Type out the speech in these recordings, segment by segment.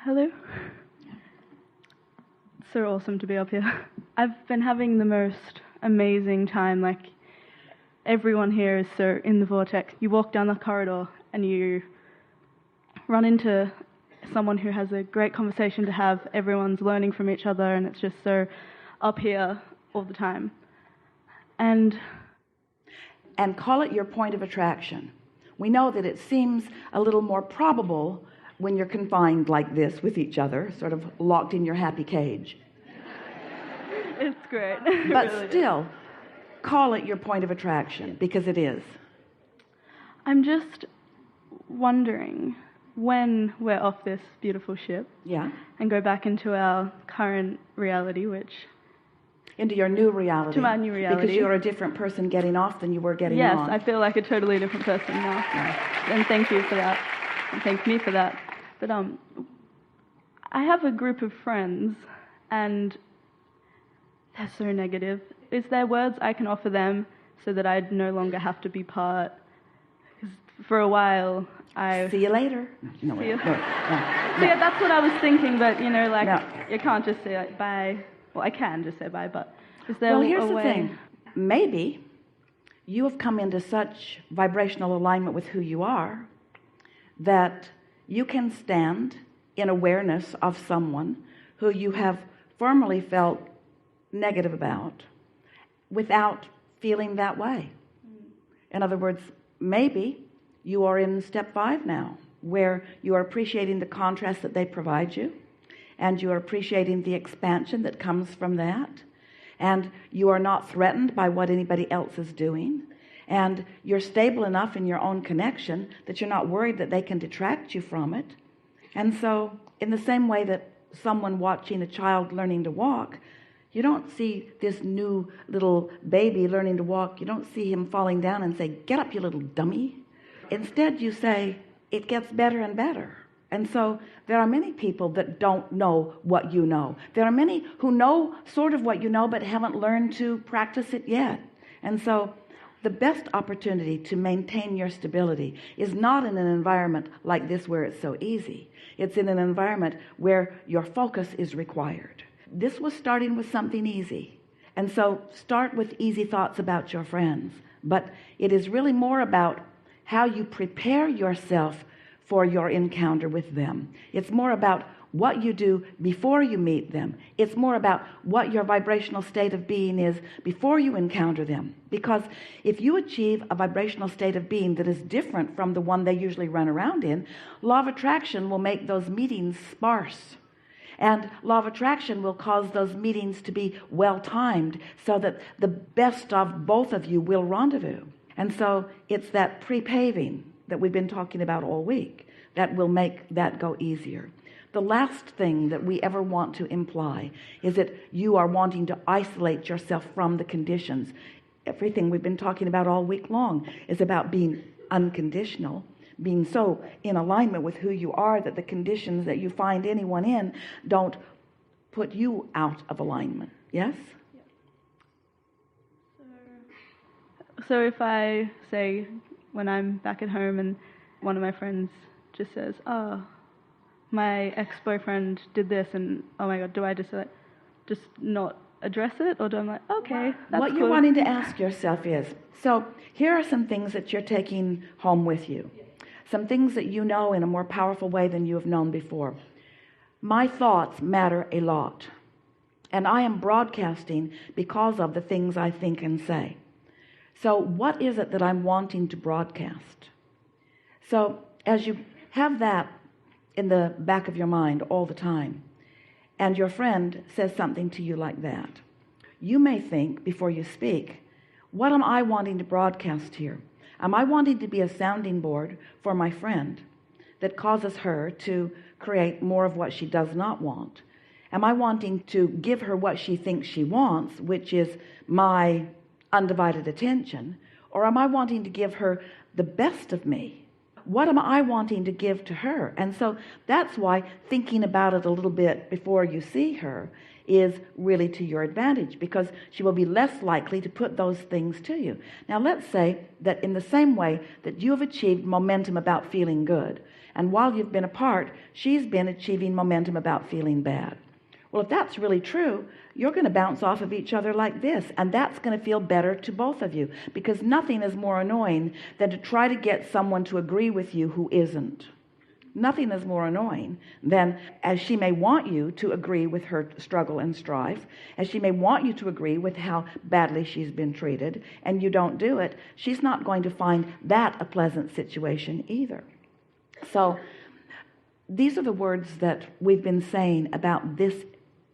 Hello. It's so awesome to be up here. I've been having the most amazing time. Like, everyone here is so in the vortex. You walk down the corridor and you run into someone who has a great conversation to have. Everyone's learning from each other, and it's just so up here all the time. And call it your point of attraction. We know that it seems a little more probable when you're confined like this with each other, sort of locked in your happy cage. It's great. But really still, call it your point of attraction, because it is. I'm just wondering, when we're off this beautiful ship and go back into our current reality, which... Into your new reality. To my new reality. Because you're a different person getting off than you were getting on. Yes, I feel like a totally different person now. Yeah. And thank you for that. And thank me for that. But I have a group of friends, and they're so negative. Is there words I can offer them so that I'd no longer have to be part? Because for a while, See you later. No, See you. No. So yeah, that's what I was thinking, but, you can't just say bye. Well, I can just say bye, but is there here's a way? The thing. Maybe you have come into such vibrational alignment with who you are that you can stand in awareness of someone who you have formerly felt negative about without feeling that way. In other words, maybe you are in step 5 now, where you are appreciating the contrast that they provide you, and you are appreciating the expansion that comes from that, and you are not threatened by what anybody else is doing, and you're stable enough in your own connection that you're not worried that they can detract you from it. And so in the same way that someone watching a child learning to walk, you don't see this new little baby learning to walk, you don't see him falling down and say, "Get up, you little dummy." Instead you say, "It gets better and better." And so there are many people that don't know what you know. There are many who know sort of what you know but haven't learned to practice it yet. And so the best opportunity to maintain your stability is not in an environment like this where it's so easy. It's in an environment where your focus is required. This was starting with something easy. And so start with easy thoughts about your friends. But it is really more about how you prepare yourself for your encounter with them. It's more about what you do before you meet them. It's more about what your vibrational state of being is before you encounter them. Because if you achieve a vibrational state of being that is different from the one they usually run around in, law of attraction will make those meetings sparse. And law of attraction will cause those meetings to be well timed so that the best of both of you will rendezvous. And so it's that pre-paving that we've been talking about all week that will make that go easier. The last thing that we ever want to imply is that you are wanting to isolate yourself from the conditions. Everything we've been talking about all week long is about being unconditional, being so in alignment with who you are that the conditions that you find anyone in don't put you out of alignment. Yes? So if I say, when I'm back at home and one of my friends just says, "Oh, my ex-boyfriend did this," and oh my God, do I just not address it, or do I like, okay, that's what you're wanting to ask yourself is, so here are some things that you're taking home with you, some things that you know in a more powerful way than you have known before. My thoughts matter a lot, and I am broadcasting because of the things I think and say. So what is it that I'm wanting to broadcast? So as you have that in the back of your mind all the time, and your friend says something to you like that, you may think before you speak, what am I wanting to broadcast here? Am I wanting to be a sounding board for my friend that causes her to create more of what she does not want? Am I wanting to give her what she thinks she wants, which is my undivided attention? Or am I wanting to give her the best of me? What am I wanting to give to her? And so that's why thinking about it a little bit before you see her is really to your advantage, because she will be less likely to put those things to you. Now let's say that in the same way that you have achieved momentum about feeling good, And while you've been apart, she's been achieving momentum about feeling bad. Well, if that's really true, you're going to bounce off of each other like this, and that's going to feel better to both of you, because nothing is more annoying than to try to get someone to agree with you who isn't. Nothing is more annoying than, as she may want you to agree with her struggle and strife, as she may want you to agree with how badly she's been treated, and you don't do it, she's not going to find that a pleasant situation either. So these are the words that we've been saying about this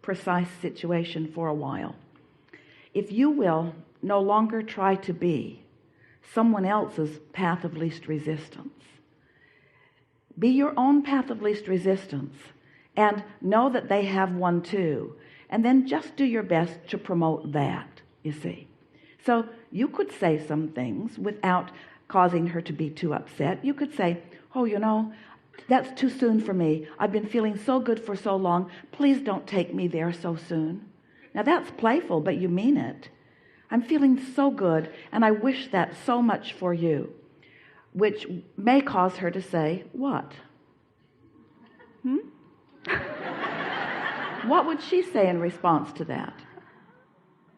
precise situation for a while. If you will no longer try to be someone else's path of least resistance, be your own path of least resistance, and know that they have one too, and then just do your best to promote that, you see. So you could say some things without causing her to be too upset. You could say, oh, you know, that's too soon for me. I've been feeling so good for so long. Please don't take me there so soon. Now that's playful, but you mean it. I'm feeling so good, and I wish that so much for you. Which may cause her to say, what? What would she say in response to that?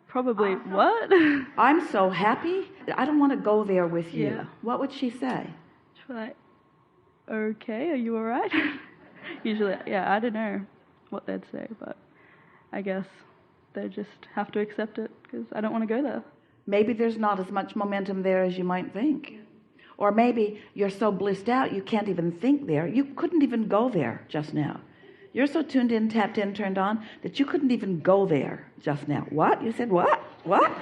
Probably, what? I'm so happy. I don't want to go there with you. Yeah. What would she say? She'd be like, okay, are you all right? Usually, yeah, I don't know what they'd say, but I guess they just have to accept it because I don't want to go there. Maybe there's not as much momentum there as you might think. Or maybe you're so blissed out you can't even think there. You couldn't even go there just now. You're so tuned in, tapped in, turned on that you couldn't even go there just now. What? You said what? What?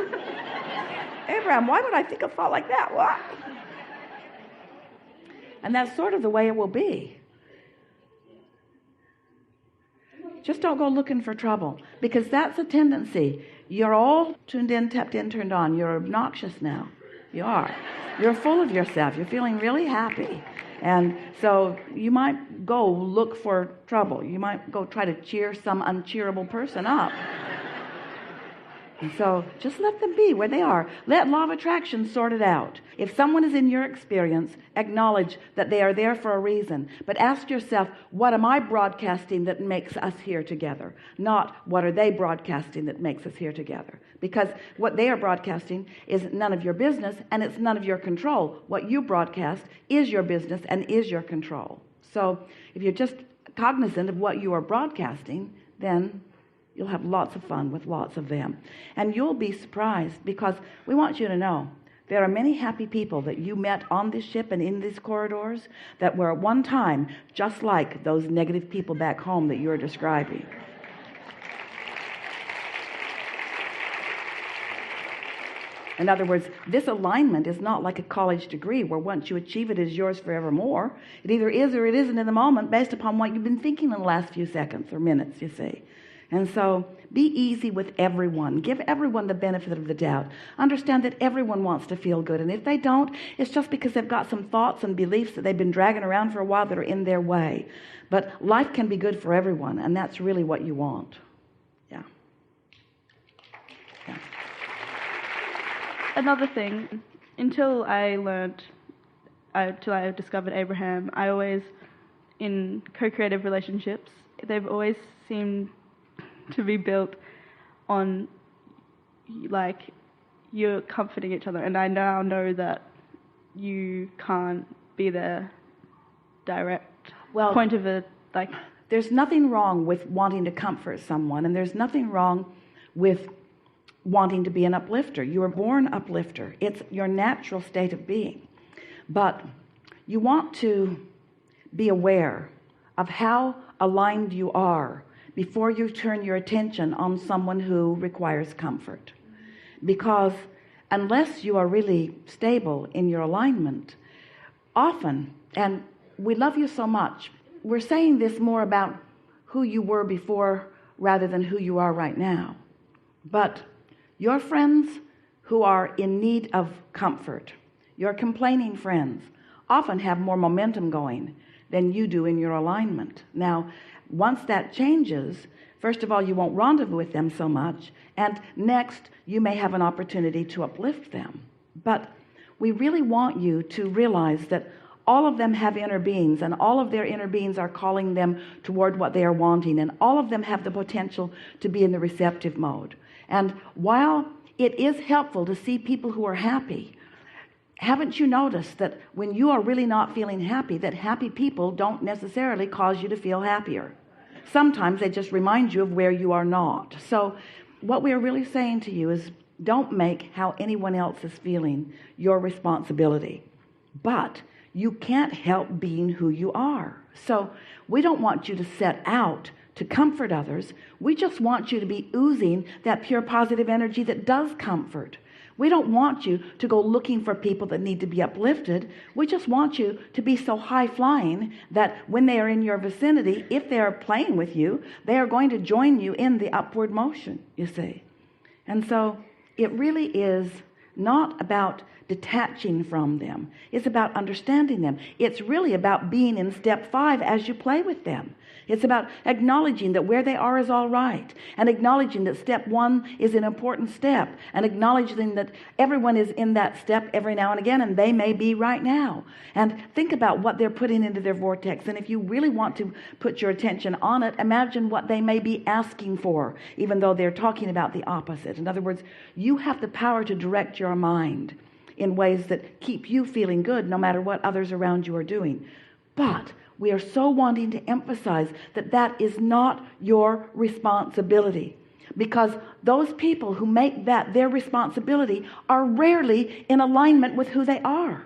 Abraham, why would I think a thought like that? What? And that's sort of the way it will be. Just don't go looking for trouble, because that's a tendency. You're all tuned in, tapped in, turned on. You're obnoxious now. You are. You're full of yourself. You're feeling really happy. And so you might go look for trouble. You might go try to cheer some uncheerable person up. And so just let them be where they are. Let law of attraction sort it out. If someone is in your experience, acknowledge that they are there for a reason. But ask yourself, what am I broadcasting that makes us here together? Not what are they broadcasting that makes us here together? Because what they are broadcasting is none of your business, and it's none of your control. What you broadcast is your business and is your control. So if you're just cognizant of what you are broadcasting, then you'll have lots of fun with lots of them. And you'll be surprised, because we want you to know there are many happy people that you met on this ship and in these corridors that were at one time just like those negative people back home that you're describing. In other words, this alignment is not like a college degree where once you achieve it, it is yours forevermore. It either is or it isn't in the moment based upon what you've been thinking in the last few seconds or minutes, you see. And so be easy with everyone. Give everyone the benefit of the doubt. Understand that everyone wants to feel good. And if they don't, it's just because they've got some thoughts and beliefs that they've been dragging around for a while that are in their way. But life can be good for everyone, and that's really what you want. Yeah. Yeah. Another thing, until I discovered Abraham, I always, in co-creative relationships, they've always seemed to be built on, like, you're comforting each other. And I now know that you can't be the direct point of it. Like, there's nothing wrong with wanting to comfort someone, and there's nothing wrong with wanting to be an uplifter. You were born uplifter. It's your natural state of being. But you want to be aware of how aligned you are before you turn your attention on someone who requires comfort. Because unless you are really stable in your alignment, often, and we love you so much, we're saying this more about who you were before rather than who you are right now. But your friends who are in need of comfort, your complaining friends, often have more momentum going than you do in your alignment. Now, once that changes, first of all, you won't rendezvous with them so much, and next, you may have an opportunity to uplift them. But we really want you to realize that all of them have inner beings, and all of their inner beings are calling them toward what they are wanting, and all of them have the potential to be in the receptive mode. And while it is helpful to see people who are happy, haven't you noticed that when you are really not feeling happy, that happy people don't necessarily cause you to feel happier? Sometimes they just remind you of where you are not. So what we are really saying to you is, don't make how anyone else is feeling your responsibility. But you can't help being who you are. So we don't want you to set out to comfort others. We just want you to be oozing that pure positive energy that does comfort. We don't want you to go looking for people that need to be uplifted. We just want you to be so high flying that when they are in your vicinity, if they are playing with you, they are going to join you in the upward motion, you see. And so it really is not about detaching from them. It's about understanding them. It's really about being in step 5 as you play with them. It's about acknowledging that where they are is all right, and acknowledging that step 1 is an important step, and acknowledging that everyone is in that step every now and again, and they may be right now. And think about what they're putting into their vortex, and if you really want to put your attention on it, imagine what they may be asking for, even though they're talking about the opposite. In other words, you have the power to direct your mind in ways that keep you feeling good no matter what others around you are doing. But we are so wanting to emphasize that that is not your responsibility, because those people who make that their responsibility are rarely in alignment with who they are.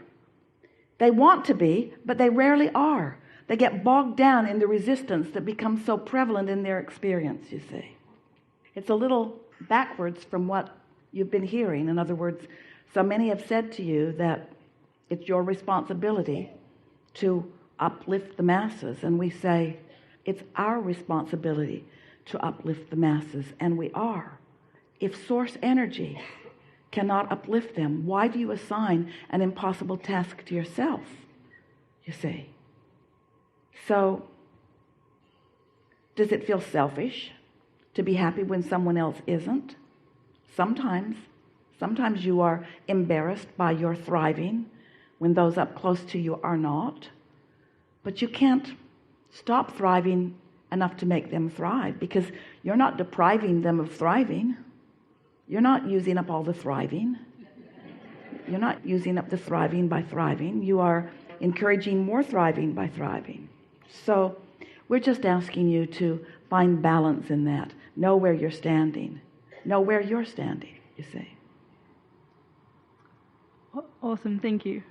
They want to be, but they rarely are. They get bogged down in the resistance that becomes so prevalent in their experience, you see. It's a little backwards from what you've been hearing. In other words, so many have said to you that it's your responsibility to uplift the masses, and we say it's our responsibility to uplift the masses, and we are. If source energy cannot uplift them, why do you assign an impossible task to yourself, you see? So does it feel selfish to be happy when someone else isn't? Sometimes you are embarrassed by your thriving when those up close to you are not. But you can't stop thriving enough to make them thrive, because you're not depriving them of thriving. You're not using up all the thriving. You're not using up the thriving by thriving. You are encouraging more thriving by thriving. So we're just asking you to find balance in that. Know where you're standing. Know where you're standing, you see. Awesome, thank you.